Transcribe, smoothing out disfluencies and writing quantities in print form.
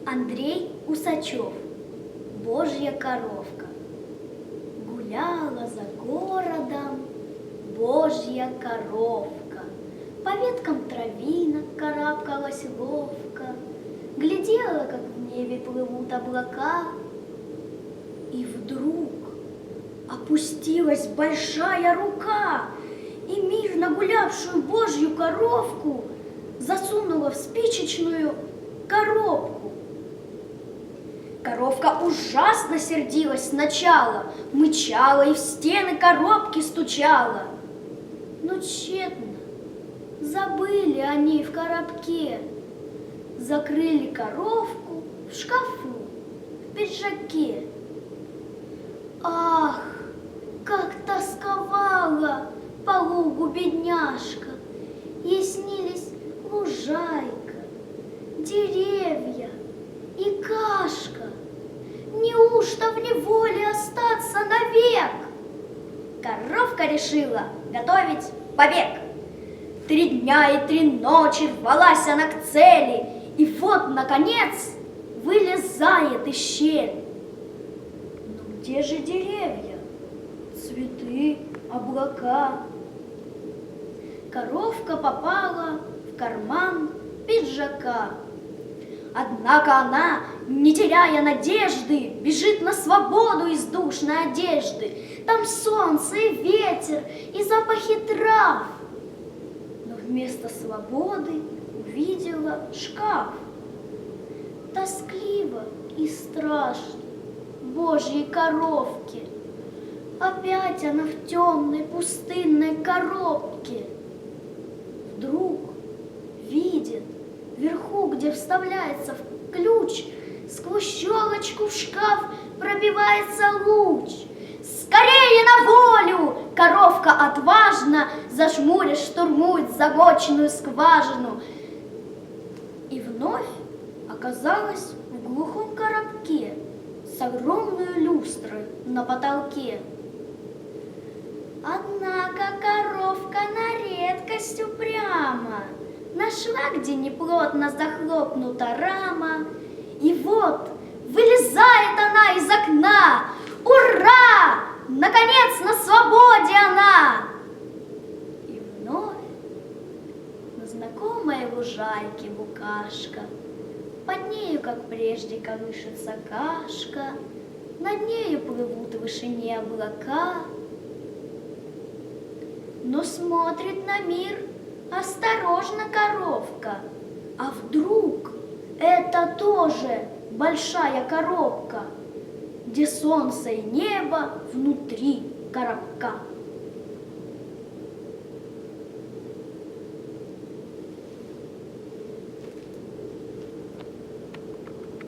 Андрей Усачев. Божья коровка. Гуляла за городом Божья коровка. По веткам травинок карабкалась ловко, глядела, как в небе плывут облака. И вдруг опустилась большая рука и мирно гулявшую Божью коровку засунула в спичечную коробку. Коровка ужасно сердилась сначала, мычала и в стены коробки стучала. Но тщетно, забыли они в коробке, закрыли коровку в шкафу, в пиджаке. Ах, как тосковала по лугу бедняжка! Ей снились лужайка, деревья и кашка. Неужто в неволе остаться навек? Коровка решила готовить побег. 3 дня и 3 ночи рвалась она к цели, и вот, наконец, вылезает из щели. Но где же деревья, цветы, облака? Коровка попала в карман пиджака. Однако она, не теряя надежды, бежит на свободу из душной одежды. Там солнце и ветер, и запахи трав. Но вместо свободы увидела шкаф. Тоскливо и страшно Божьей коровке. Опять она в темной пустынной коробке. Вдруг видит вверху, где вставляется в ключ, сквозь щелочку в шкаф пробивается луч. Скорее на волю! Коровка отважно, зажмурясь, штурмует замоченную скважину. И вновь оказалась в глухом коробке с огромной люстрой на потолке. Однако коровка на редкость упряма, нашла, где неплотно захлопнута рама, и вот вылезает она из окна. Ура! Наконец на свободе она! И вновь на знакомой лужайке букашка, под нею, как прежде, колышется кашка, над нею плывут в вышине облака. Но смотрит на мир осторожно коровка, а вдруг это тоже большая коробка, где солнце и небо внутри коробка.